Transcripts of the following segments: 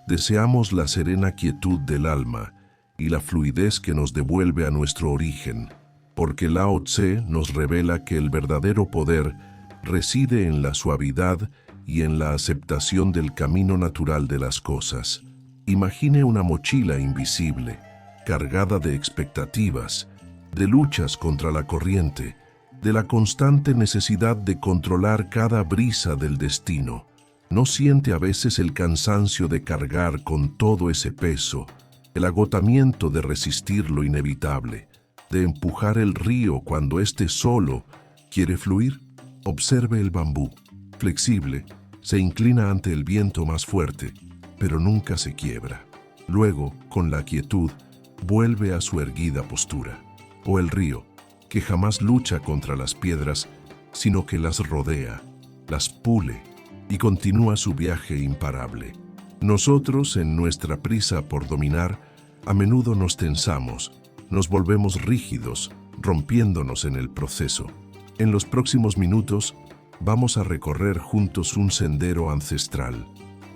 Deseamos la serena quietud del alma y la fluidez que nos devuelve a nuestro origen, porque Lao Tse nos revela que el verdadero poder reside en la suavidad y en la aceptación del camino natural de las cosas. Imagine una mochila invisible, cargada de expectativas, de luchas contra la corriente, de la constante necesidad de controlar cada brisa del destino. ¿No siente a veces el cansancio de cargar con todo ese peso, el agotamiento de resistir lo inevitable, de empujar el río cuando éste solo quiere fluir? Observe el bambú, flexible, se inclina ante el viento más fuerte, pero nunca se quiebra. Luego, con la quietud, vuelve a su erguida postura. O el río, que jamás lucha contra las piedras, sino que las rodea, las pule y continúa su viaje imparable. Nosotros, en nuestra prisa por dominar, a menudo nos tensamos, nos volvemos rígidos, rompiéndonos en el proceso. En los próximos minutos, vamos a recorrer juntos un sendero ancestral,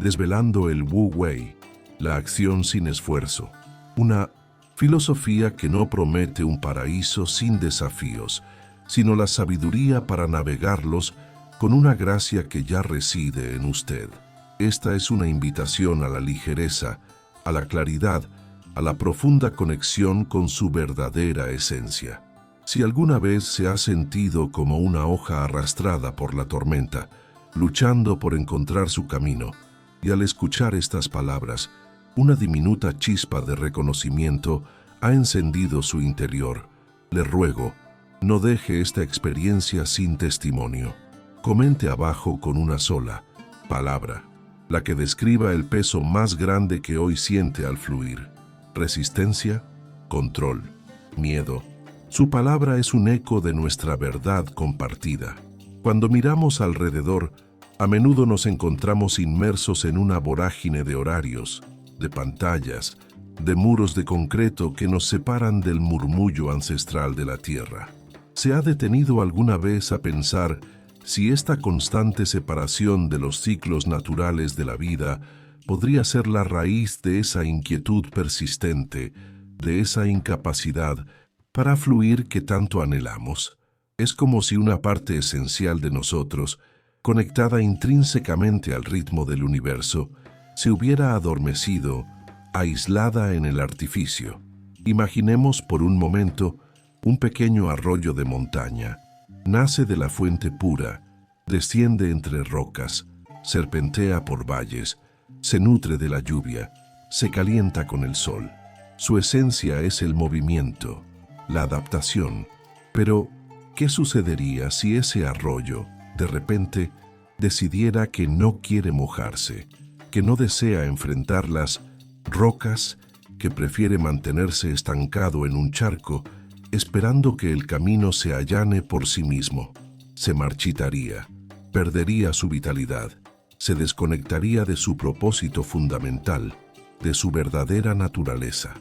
desvelando el Wu Wei, la acción sin esfuerzo, una filosofía que no promete un paraíso sin desafíos, sino la sabiduría para navegarlos con una gracia que ya reside en usted. Esta es una invitación a la ligereza, a la claridad, a la profunda conexión con su verdadera esencia. Si alguna vez se ha sentido como una hoja arrastrada por la tormenta, luchando por encontrar su camino, y al escuchar estas palabras, una diminuta chispa de reconocimiento ha encendido su interior, le ruego, no deje esta experiencia sin testimonio. Comente abajo con una sola palabra, la que describa el peso más grande que hoy siente al fluir. Resistencia, control, miedo. Su palabra es un eco de nuestra verdad compartida. Cuando miramos alrededor, a menudo nos encontramos inmersos en una vorágine de horarios, de pantallas, de muros de concreto que nos separan del murmullo ancestral de la tierra. ¿Se ha detenido alguna vez a pensar si esta constante separación de los ciclos naturales de la vida podría ser la raíz de esa inquietud persistente, de esa incapacidad para fluir que tanto anhelamos? Es como si una parte esencial de nosotros, conectada intrínsecamente al ritmo del universo, se hubiera adormecido, aislada en el artificio. Imaginemos por un momento un pequeño arroyo de montaña. Nace de la fuente pura, desciende entre rocas, serpentea por valles, se nutre de la lluvia, se calienta con el sol. Su esencia es el movimiento, la adaptación. Pero, ¿qué sucedería si ese arroyo, de repente, decidiera que no quiere mojarse, que no desea enfrentar las rocas, que prefiere mantenerse estancado en un charco, esperando que el camino se allane por sí mismo? Se marchitaría, perdería su vitalidad, se desconectaría de su propósito fundamental, de su verdadera naturaleza.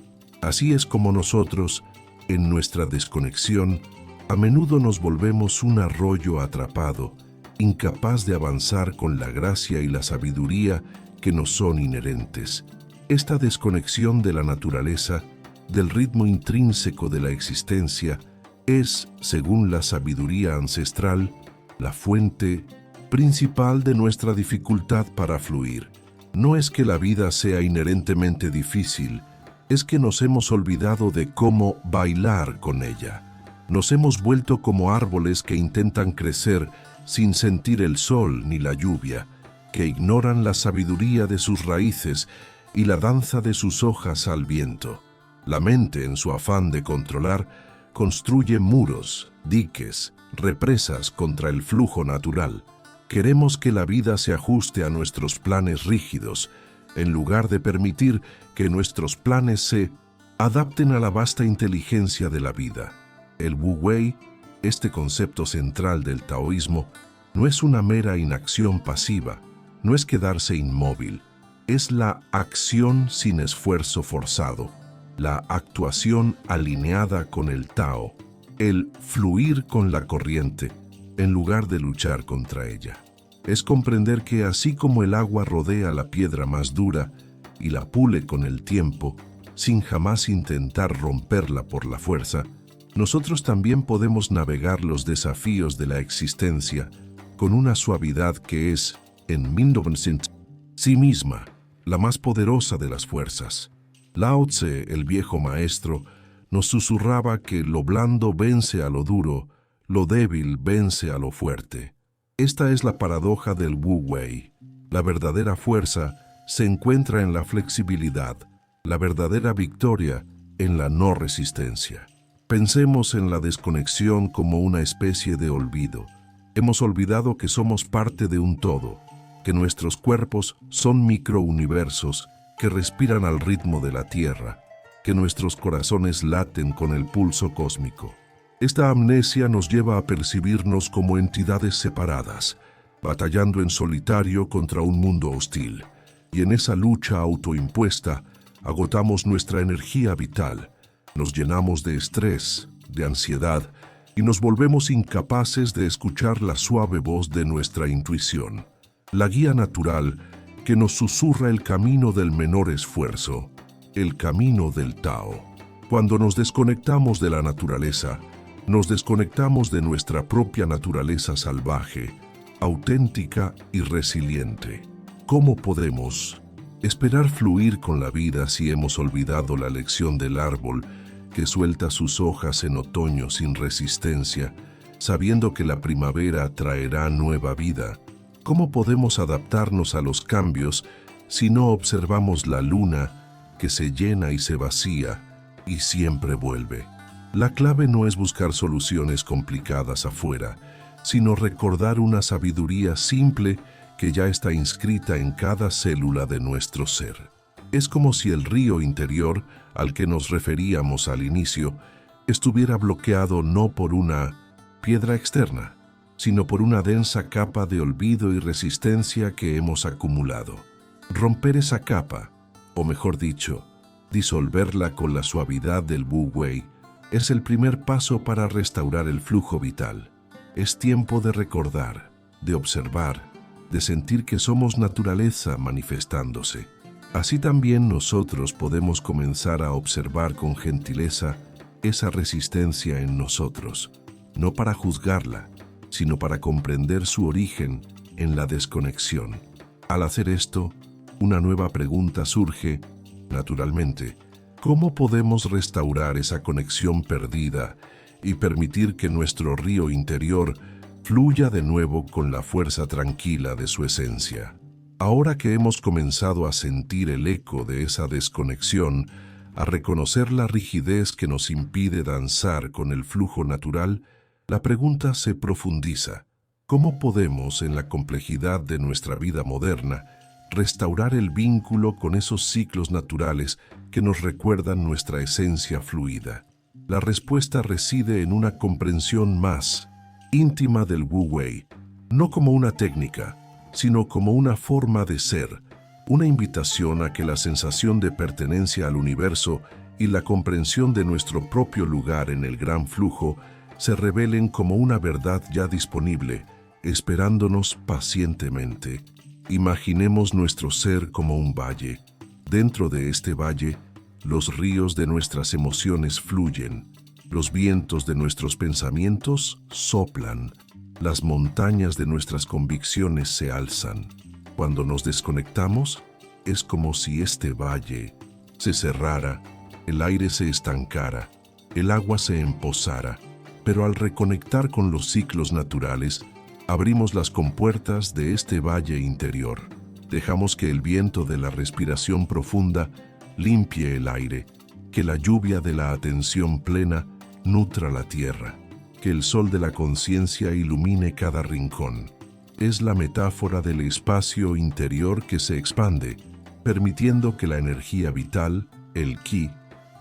Así es como nosotros, en nuestra desconexión, a menudo nos volvemos un arroyo atrapado, incapaz de avanzar con la gracia y la sabiduría que nos son inherentes. Esta desconexión de la naturaleza, del ritmo intrínseco de la existencia, es, según la sabiduría ancestral, la fuente principal de nuestra dificultad para fluir. No es que la vida sea inherentemente difícil, es que nos hemos olvidado de cómo bailar con ella. Nos hemos vuelto como árboles que intentan crecer sin sentir el sol ni la lluvia, que ignoran la sabiduría de sus raíces y la danza de sus hojas al viento. La mente, en su afán de controlar, construye muros, diques, represas contra el flujo natural. Queremos que la vida se ajuste a nuestros planes rígidos, en lugar de permitir que nuestros planes se adapten a la vasta inteligencia de la vida. El Wu Wei, este concepto central del taoísmo, no es una mera inacción pasiva, no es quedarse inmóvil, es la acción sin esfuerzo forzado, la actuación alineada con el Tao, el fluir con la corriente, en lugar de luchar contra ella. Es comprender que así como el agua rodea la piedra más dura, y la pule con el tiempo, sin jamás intentar romperla por la fuerza, nosotros también podemos navegar los desafíos de la existencia con una suavidad que es, en 1900, sí misma, la más poderosa de las fuerzas. Lao Tse, el viejo maestro, nos susurraba que lo blando vence a lo duro, lo débil vence a lo fuerte. Esta es la paradoja del Wu Wei. La verdadera fuerza se encuentra en la flexibilidad, la verdadera victoria en la no resistencia. Pensemos en la desconexión como una especie de olvido. Hemos olvidado que somos parte de un todo, que nuestros cuerpos son microuniversos que respiran al ritmo de la Tierra, que nuestros corazones laten con el pulso cósmico. Esta amnesia nos lleva a percibirnos como entidades separadas, batallando en solitario contra un mundo hostil, y en esa lucha autoimpuesta agotamos nuestra energía vital, nos llenamos de estrés, de ansiedad, y nos volvemos incapaces de escuchar la suave voz de nuestra intuición, la guía natural que nos susurra el camino del menor esfuerzo, el camino del Tao. Cuando nos desconectamos de la naturaleza, nos desconectamos de nuestra propia naturaleza salvaje, auténtica y resiliente. ¿Cómo podemos esperar fluir con la vida si hemos olvidado la lección del árbol que suelta sus hojas en otoño sin resistencia, sabiendo que la primavera traerá nueva vida? ¿Cómo podemos adaptarnos a los cambios si no observamos la luna que se llena y se vacía y siempre vuelve? La clave no es buscar soluciones complicadas afuera, sino recordar una sabiduría simple que ya está inscrita en cada célula de nuestro ser. Es como si el río interior, al que nos referíamos al inicio, estuviera bloqueado no por una piedra externa, sino por una densa capa de olvido y resistencia que hemos acumulado. Romper esa capa, o mejor dicho, disolverla con la suavidad del Wu Wei, es el primer paso para restaurar el flujo vital. Es tiempo de recordar, de observar, de sentir que somos naturaleza manifestándose. Así también nosotros podemos comenzar a observar con gentileza esa resistencia en nosotros, no para juzgarla, sino para comprender su origen en la desconexión. Al hacer esto, una nueva pregunta surge, naturalmente: ¿cómo podemos restaurar esa conexión perdida y permitir que nuestro río interior fluya de nuevo con la fuerza tranquila de su esencia? Ahora que hemos comenzado a sentir el eco de esa desconexión, a reconocer la rigidez que nos impide danzar con el flujo natural, la pregunta se profundiza: ¿cómo podemos, en la complejidad de nuestra vida moderna, restaurar el vínculo con esos ciclos naturales que nos recuerdan nuestra esencia fluida? La respuesta reside en una comprensión más íntima del Wu Wei, no como una técnica, sino como una forma de ser, una invitación a que la sensación de pertenencia al universo y la comprensión de nuestro propio lugar en el gran flujo se revelen como una verdad ya disponible, esperándonos pacientemente. Imaginemos nuestro ser como un valle. Dentro de este valle, los ríos de nuestras emociones fluyen, los vientos de nuestros pensamientos soplan, las montañas de nuestras convicciones se alzan. Cuando nos desconectamos, es como si este valle se cerrara, el aire se estancara, el agua se empozara, pero al reconectar con los ciclos naturales, abrimos las compuertas de este valle interior. Dejamos que el viento de la respiración profunda limpie el aire, que la lluvia de la atención plena nutra la tierra, que el sol de la conciencia ilumine cada rincón. Es la metáfora del espacio interior que se expande, permitiendo que la energía vital, el Qi,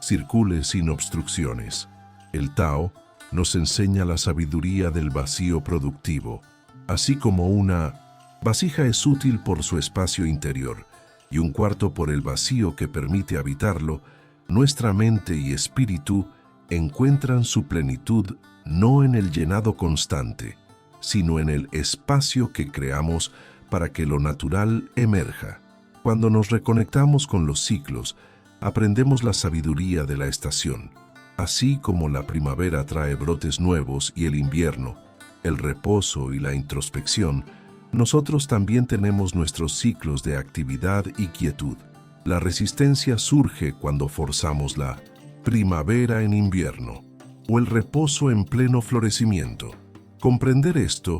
circule sin obstrucciones. El Tao nos enseña la sabiduría del vacío productivo. Así como una vasija es útil por su espacio interior y un cuarto por el vacío que permite habitarlo, nuestra mente y espíritu encuentran su plenitud no en el llenado constante, sino en el espacio que creamos para que lo natural emerja. Cuando nos reconectamos con los ciclos, aprendemos la sabiduría de la estación. Así como la primavera trae brotes nuevos y el invierno, el reposo y la introspección, nosotros también tenemos nuestros ciclos de actividad y quietud. La resistencia surge cuando forzamos la primavera en invierno o el reposo en pleno florecimiento. Comprender esto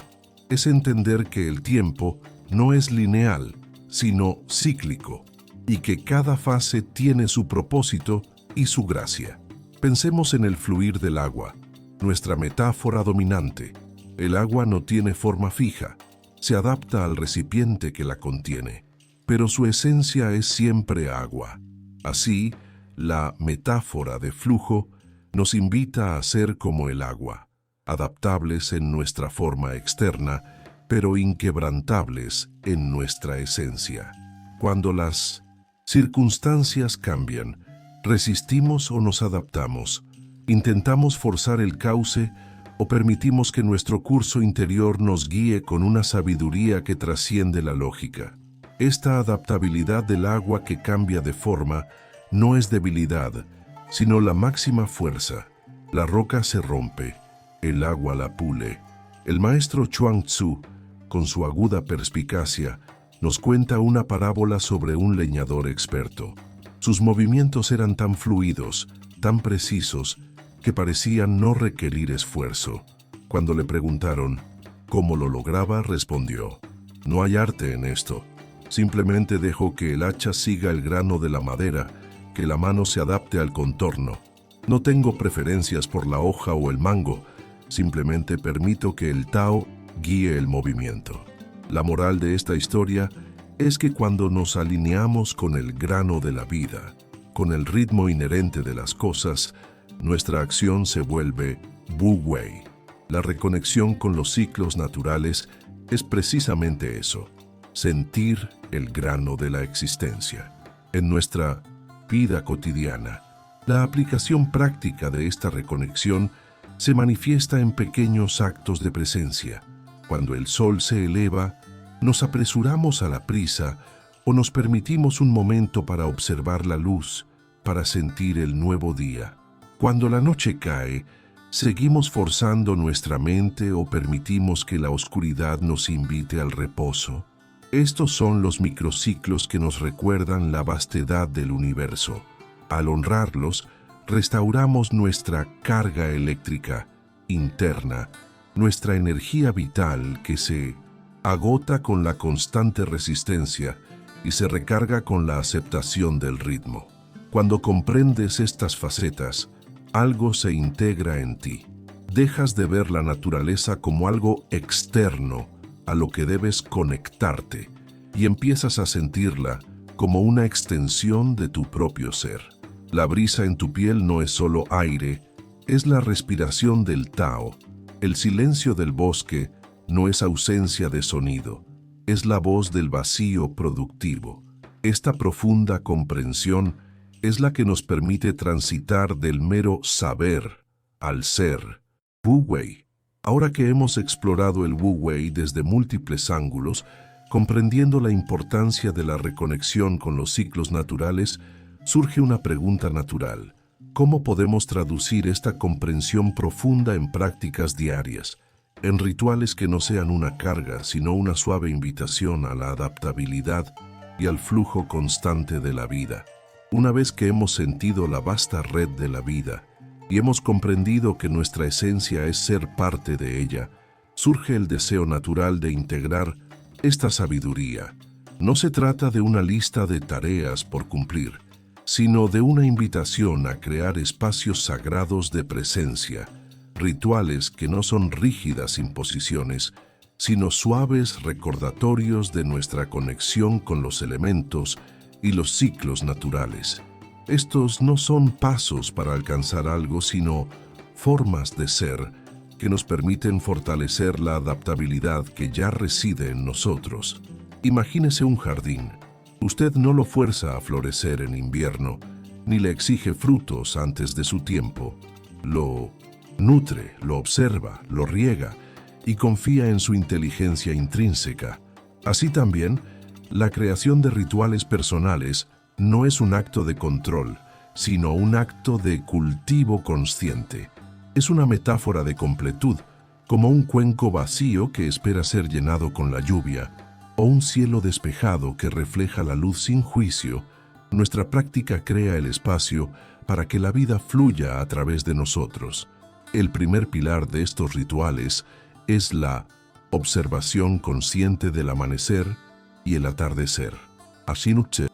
es entender que el tiempo no es lineal, sino cíclico, y que cada fase tiene su propósito y su gracia. Pensemos en el fluir del agua, nuestra metáfora dominante. El agua no tiene forma fija, se adapta al recipiente que la contiene, pero su esencia es siempre agua. Así, la metáfora de flujo nos invita a ser como el agua, adaptables en nuestra forma externa, pero inquebrantables en nuestra esencia. Cuando las circunstancias cambian, resistimos o nos adaptamos, intentamos forzar el cauce o permitimos que nuestro curso interior nos guíe con una sabiduría que trasciende la lógica. Esta adaptabilidad del agua que cambia de forma no es debilidad, sino la máxima fuerza. La roca se rompe, el agua la pule. El maestro Chuang Tzu, con su aguda perspicacia, nos cuenta una parábola sobre un leñador experto. Sus movimientos eran tan fluidos, tan precisos, que parecían no requerir esfuerzo. Cuando le preguntaron cómo lo lograba, respondió: "No hay arte en esto. Simplemente dejo que el hacha siga el grano de la madera, que la mano se adapte al contorno. No tengo preferencias por la hoja o el mango, simplemente permito que el Tao guíe el movimiento". La moral de esta historia es que cuando nos alineamos con el grano de la vida, con el ritmo inherente de las cosas, nuestra acción se vuelve Wu Wei. La reconexión con los ciclos naturales es precisamente eso, sentir el grano de la existencia. En nuestra vida cotidiana, la aplicación práctica de esta reconexión se manifiesta en pequeños actos de presencia. Cuando el sol se eleva, nos apresuramos a la prisa o nos permitimos un momento para observar la luz, para sentir el nuevo día. Cuando la noche cae, seguimos forzando nuestra mente o permitimos que la oscuridad nos invite al reposo. Estos son los microciclos que nos recuerdan la vastedad del universo. Al honrarlos, restauramos nuestra carga eléctrica interna, nuestra energía vital que se agota con la constante resistencia y se recarga con la aceptación del ritmo. Cuando comprendes estas facetas, algo se integra en ti. Dejas de ver la naturaleza como algo externo a lo que debes conectarte y empiezas a sentirla como una extensión de tu propio ser. La brisa en tu piel no es solo aire, es la respiración del Tao. El silencio del bosque no es ausencia de sonido, es la voz del vacío productivo. Esta profunda comprensión es la que nos permite transitar del mero saber al ser. Wu Wei. Ahora que hemos explorado el Wu Wei desde múltiples ángulos, comprendiendo la importancia de la reconexión con los ciclos naturales, surge una pregunta natural. ¿Cómo podemos traducir esta comprensión profunda en prácticas diarias, en rituales que no sean una carga, sino una suave invitación a la adaptabilidad y al flujo constante de la vida? Una vez que hemos sentido la vasta red de la vida y hemos comprendido que nuestra esencia es ser parte de ella, surge el deseo natural de integrar esta sabiduría. No se trata de una lista de tareas por cumplir, sino de una invitación a crear espacios sagrados de presencia, rituales que no son rígidas imposiciones, sino suaves recordatorios de nuestra conexión con los elementos y los ciclos naturales. Estos no son pasos para alcanzar algo, sino formas de ser que nos permiten fortalecer la adaptabilidad que ya reside en nosotros. Imagínese un jardín. Usted no lo fuerza a florecer en invierno, ni le exige frutos antes de su tiempo. Lo nutre, lo observa, lo riega y confía en su inteligencia intrínseca. Así también, La creación de rituales personales no es un acto de control, sino un acto de cultivo consciente. Es una metáfora de completud, como un cuenco vacío que espera ser llenado con la lluvia, o un cielo despejado que refleja la luz sin juicio. Nuestra práctica crea el espacio para que la vida fluya a través de nosotros. El primer pilar de estos rituales es la observación consciente del amanecer y el atardecer. Ashinuche,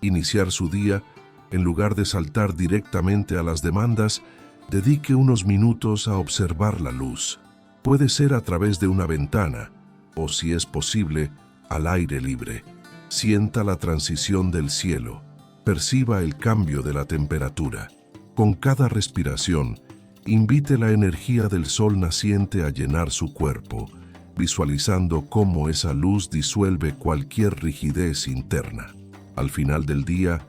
iniciar su día, en lugar de saltar directamente a las demandas, dedique unos minutos a observar la luz. Puede ser a través de una ventana, o si es posible, al aire libre. Sienta la transición del cielo. Perciba el cambio de la temperatura. Con cada respiración, invite la energía del sol naciente a llenar su cuerpo, visualizando cómo esa luz disuelve cualquier rigidez interna. Al final del día,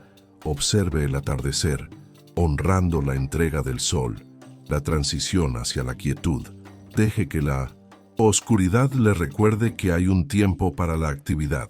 observe el atardecer, honrando la entrega del sol, la transición hacia la quietud. Deje que la oscuridad le recuerde que hay un tiempo para la actividad,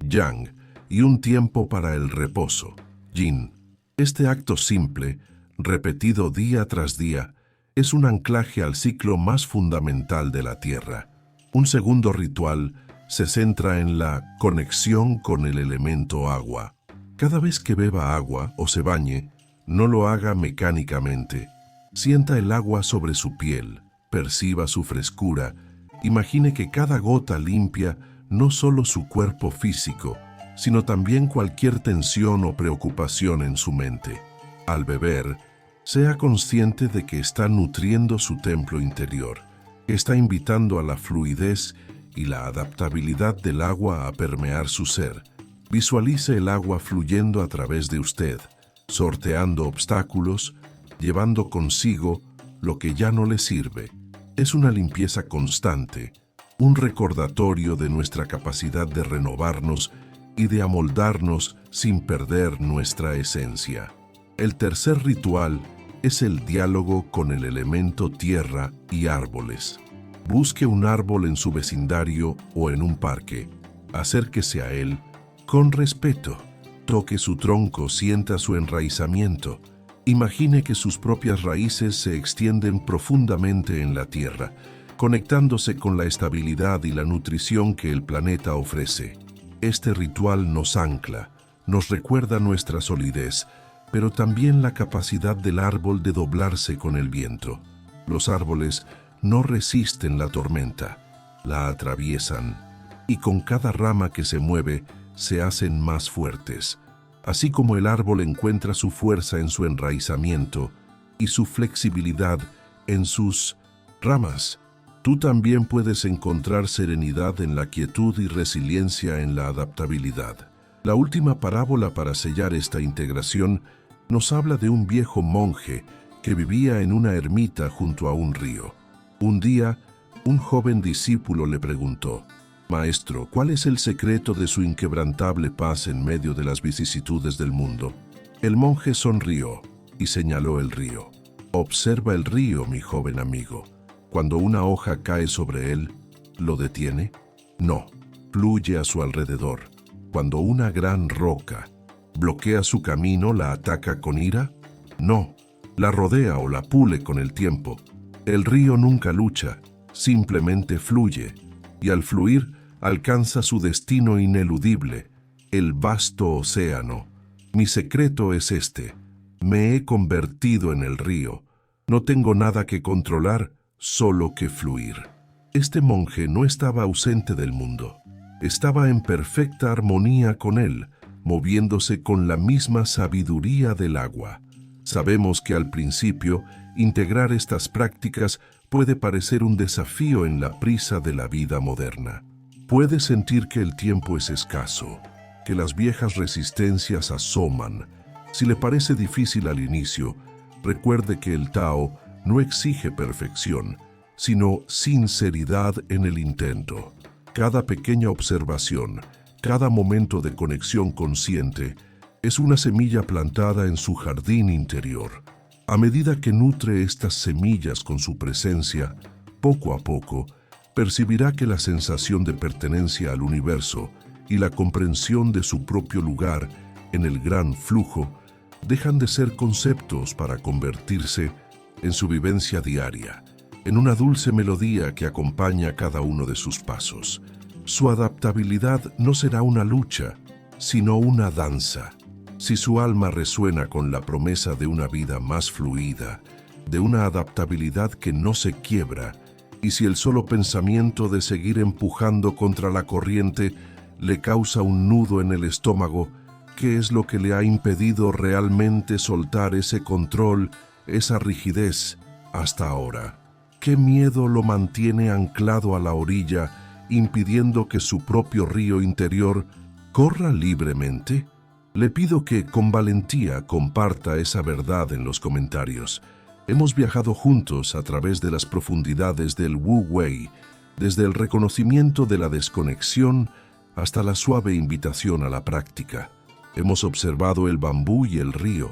yang, y un tiempo para el reposo, yin. Este acto simple, repetido día tras día, es un anclaje al ciclo más fundamental de la Tierra. Un segundo ritual se centra en la conexión con el elemento agua. Cada vez que beba agua o se bañe, no lo haga mecánicamente. Sienta el agua sobre su piel, perciba su frescura, imagine que cada gota limpia no solo su cuerpo físico, sino también cualquier tensión o preocupación en su mente. Al beber, sea consciente de que está nutriendo su templo interior, que está invitando a la fluidez y la adaptabilidad del agua a permear su ser. Visualice el agua fluyendo a través de usted, sorteando obstáculos, llevando consigo lo que ya no le sirve. Es una limpieza constante, un recordatorio de nuestra capacidad de renovarnos y de amoldarnos sin perder nuestra esencia. El tercer ritual es el diálogo con el elemento tierra y árboles. Busque un árbol en su vecindario o en un parque. Acérquese a él con respeto. Toque su tronco, sienta su enraizamiento. Imagine que sus propias raíces se extienden profundamente en la tierra, conectándose con la estabilidad y la nutrición que el planeta ofrece. Este ritual nos ancla, nos recuerda nuestra solidez, pero también la capacidad del árbol de doblarse con el viento. Los árboles no resisten la tormenta, la atraviesan, y con cada rama que se mueve, se hacen más fuertes. Así como el árbol encuentra su fuerza en su enraizamiento y su flexibilidad en sus ramas, tú también puedes encontrar serenidad en la quietud y resiliencia en la adaptabilidad. La última parábola para sellar esta integración nos habla de un viejo monje que vivía en una ermita junto a un río. Un día, un joven discípulo le preguntó: «Maestro, ¿cuál es el secreto de su inquebrantable paz en medio de las vicisitudes del mundo?» El monje sonrió y señaló el río. «Observa el río, mi joven amigo. Cuando una hoja cae sobre él, ¿lo detiene? No, fluye a su alrededor. Cuando una gran roca bloquea su camino, ¿la ataca con ira? No, la rodea o la pule con el tiempo. El río nunca lucha, simplemente fluye, y al fluir alcanza su destino ineludible, el vasto océano. Mi secreto es este: me he convertido en el río. No tengo nada que controlar, solo que fluir». Este monje no estaba ausente del mundo. Estaba en perfecta armonía con él, moviéndose con la misma sabiduría del agua. Sabemos que al principio, integrar estas prácticas puede parecer un desafío en la prisa de la vida moderna. Puede sentir que el tiempo es escaso, que las viejas resistencias asoman. Si le parece difícil al inicio, recuerde que el Tao no exige perfección, sino sinceridad en el intento. Cada pequeña observación, cada momento de conexión consciente, es una semilla plantada en su jardín interior. A medida que nutre estas semillas con su presencia, poco a poco, percibirá que la sensación de pertenencia al universo y la comprensión de su propio lugar en el gran flujo dejan de ser conceptos para convertirse en su vivencia diaria, en una dulce melodía que acompaña cada uno de sus pasos. Su adaptabilidad no será una lucha, sino una danza. Si su alma resuena con la promesa de una vida más fluida, de una adaptabilidad que no se quiebra, y si el solo pensamiento de seguir empujando contra la corriente le causa un nudo en el estómago, ¿qué es lo que le ha impedido realmente soltar ese control, esa rigidez, hasta ahora? ¿Qué miedo lo mantiene anclado a la orilla, impidiendo que su propio río interior corra libremente? Le pido que con valentía comparta esa verdad en los comentarios. Hemos viajado juntos a través de las profundidades del Wu Wei, desde el reconocimiento de la desconexión hasta la suave invitación a la práctica. Hemos observado el bambú y el río.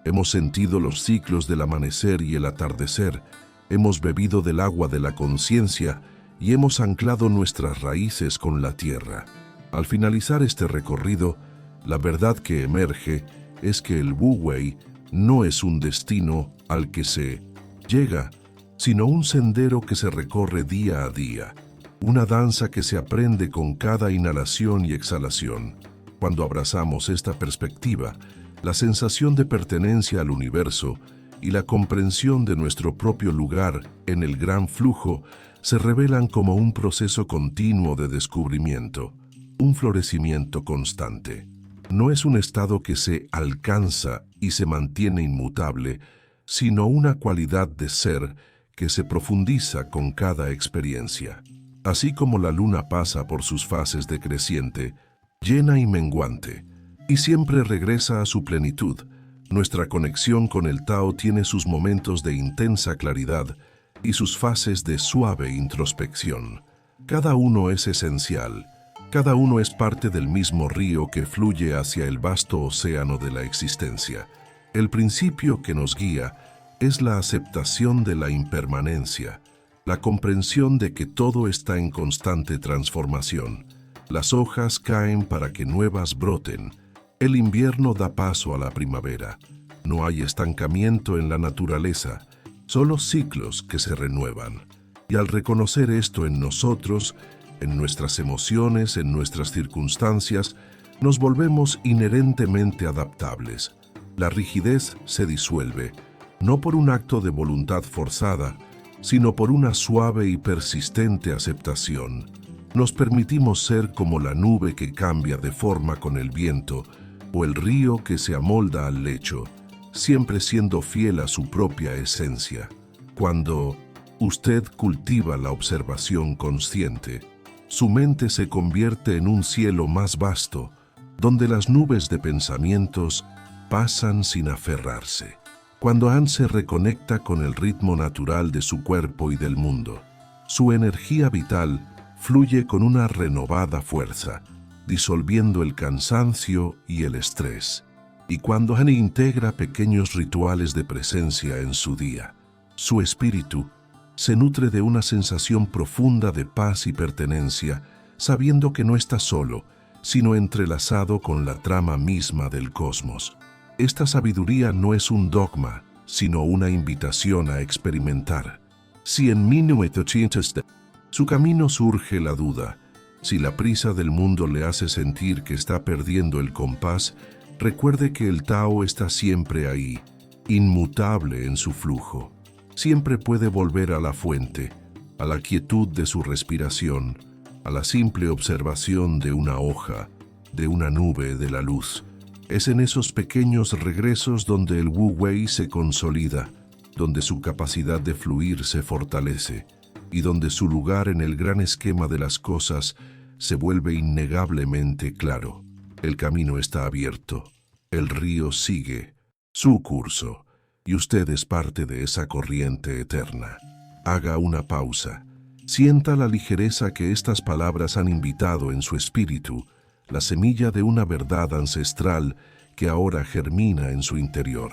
Hemos sentido los ciclos del amanecer y el atardecer. Hemos bebido del agua de la conciencia y hemos anclado nuestras raíces con la tierra. Al finalizar este recorrido, la verdad que emerge es que el Wu Wei no es un destino al que se llega, sino un sendero que se recorre día a día, una danza que se aprende con cada inhalación y exhalación. Cuando abrazamos esta perspectiva, la sensación de pertenencia al universo y la comprensión de nuestro propio lugar en el gran flujo se revelan como un proceso continuo de descubrimiento, un florecimiento constante. No es un estado que se alcanza y se mantiene inmutable, sino una cualidad de ser que se profundiza con cada experiencia. Así como la luna pasa por sus fases de creciente, llena y menguante, y siempre regresa a su plenitud, nuestra conexión con el Tao tiene sus momentos de intensa claridad y sus fases de suave introspección. Cada uno es esencial. Cada uno es parte del mismo río que fluye hacia el vasto océano de la existencia. El principio que nos guía es la aceptación de la impermanencia, la comprensión de que todo está en constante transformación. Las hojas caen para que nuevas broten. El invierno da paso a la primavera. No hay estancamiento en la naturaleza, solo ciclos que se renuevan. Y al reconocer esto en nosotros, en nuestras emociones, en nuestras circunstancias, nos volvemos inherentemente adaptables. La rigidez se disuelve, no por un acto de voluntad forzada, sino por una suave y persistente aceptación. Nos permitimos ser como la nube que cambia de forma con el viento, o el río que se amolda al lecho, siempre siendo fiel a su propia esencia. Cuando usted cultiva la observación consciente, su mente se convierte en un cielo más vasto, donde las nubes de pensamientos pasan sin aferrarse. Cuando Anne se reconecta con el ritmo natural de su cuerpo y del mundo, su energía vital fluye con una renovada fuerza, disolviendo el cansancio y el estrés. Y cuando Anne integra pequeños rituales de presencia en su día, su espíritu se nutre de una sensación profunda de paz y pertenencia, sabiendo que no está solo, sino entrelazado con la trama misma del cosmos. Esta sabiduría no es un dogma, sino una invitación a experimentar. Si en 1980 su camino surge la duda, si la prisa del mundo le hace sentir que está perdiendo el compás, recuerde que el Tao está siempre ahí, inmutable en su flujo. Siempre puede volver a la fuente, a la quietud de su respiración, a la simple observación de una hoja, de una nube de la luz. Es en esos pequeños regresos donde el Wu Wei se consolida, donde su capacidad de fluir se fortalece y donde su lugar en el gran esquema de las cosas se vuelve innegablemente claro. El camino está abierto, el río sigue su curso y usted es parte de esa corriente eterna. Haga una pausa, sienta la ligereza que estas palabras han invitado en su espíritu, la semilla de una verdad ancestral que ahora germina en su interior.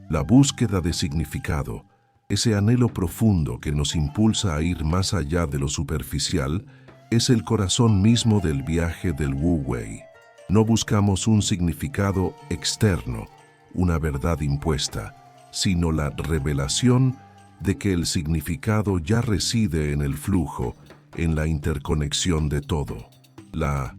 La búsqueda de significado, ese anhelo profundo que nos impulsa a ir más allá de lo superficial, Es el corazón mismo del viaje del Wu Wei. No buscamos un significado externo, una verdad impuesta, sino la revelación de que el significado ya reside en el flujo, en la interconexión de todo. La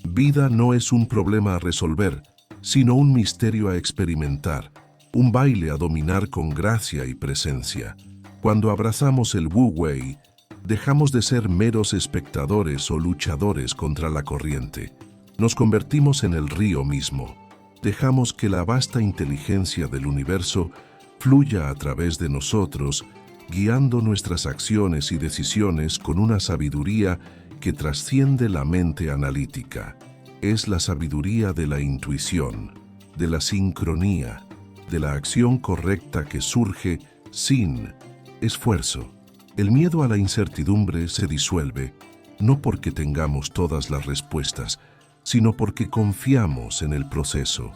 vida no es un problema a resolver, sino un misterio a experimentar, un baile a dominar con gracia y presencia. Cuando abrazamos el Wu Wei, dejamos de ser meros espectadores o luchadores contra la corriente. Nos convertimos en el río mismo. Dejamos que la vasta inteligencia del universo fluya a través de nosotros, guiando nuestras acciones y decisiones con una sabiduría que trasciende la mente analítica. Es la sabiduría de la intuición, de la sincronía, de la acción correcta que surge sin esfuerzo. El miedo a la incertidumbre se disuelve, no porque tengamos todas las respuestas, sino porque confiamos en el proceso,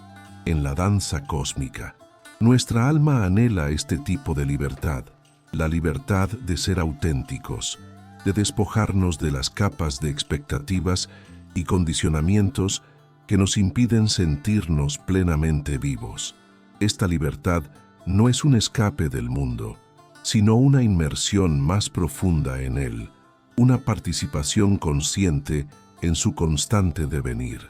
en la danza cósmica. Nuestra alma anhela este tipo de libertad, la libertad de ser auténticos, de despojarnos de las capas de expectativas y condicionamientos que nos impiden sentirnos plenamente vivos. Esta libertad no es un escape del mundo, sino una inmersión más profunda en él, una participación consciente en su constante devenir.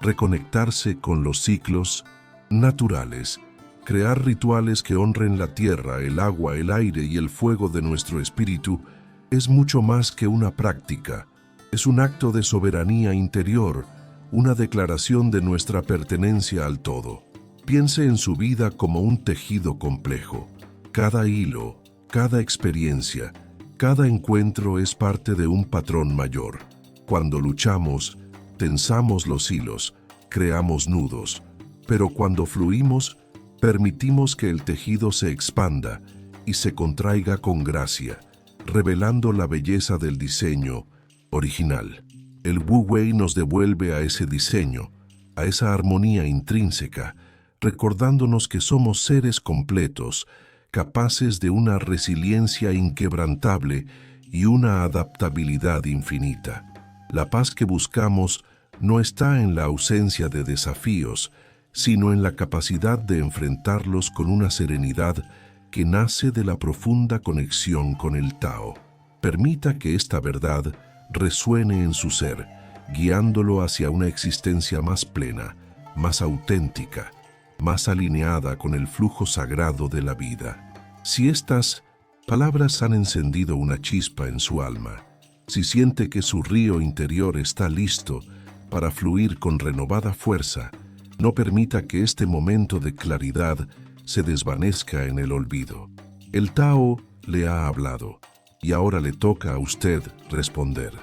Reconectarse con los ciclos naturales, crear rituales que honren la tierra, el agua, el aire y el fuego de nuestro espíritu, es mucho más que una práctica. Es un acto de soberanía interior, una declaración de nuestra pertenencia al todo. Piense en su vida como un tejido complejo. Cada hilo, cada experiencia, cada encuentro es parte de un patrón mayor. Cuando luchamos, tensamos los hilos, creamos nudos, pero cuando fluimos, permitimos que el tejido se expanda y se contraiga con gracia, revelando la belleza del diseño original. El Wu Wei nos devuelve a ese diseño, a esa armonía intrínseca, recordándonos que somos seres completos, capaces de una resiliencia inquebrantable y una adaptabilidad infinita. La paz que buscamos no está en la ausencia de desafíos, sino en la capacidad de enfrentarlos con una serenidad que nace de la profunda conexión con el Tao. Permita que esta verdad resuene en su ser, guiándolo hacia una existencia más plena, más auténtica, más alineada con el flujo sagrado de la vida. Si estas palabras han encendido una chispa en su alma, si siente que su río interior está listo para fluir con renovada fuerza, no permita que este momento de claridad se desvanezca en el olvido. El Tao le ha hablado y ahora le toca a usted responder.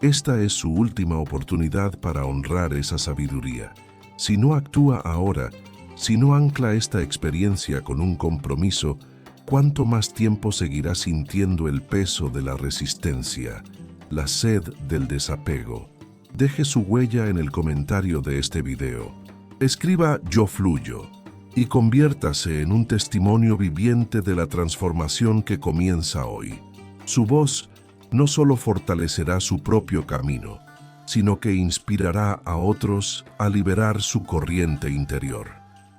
Esta es su última oportunidad para honrar esa sabiduría. Si no actúa ahora, si no ancla esta experiencia con un compromiso, ¿cuánto más tiempo seguirá sintiendo el peso de la resistencia, la sed del desapego? Deje su huella en el comentario de este video. Escriba "Yo fluyo" y conviértase en un testimonio viviente de la transformación que comienza hoy. Su voz no solo fortalecerá su propio camino, sino que inspirará a otros a liberar su corriente interior.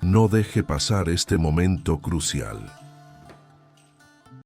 No deje pasar este momento crucial.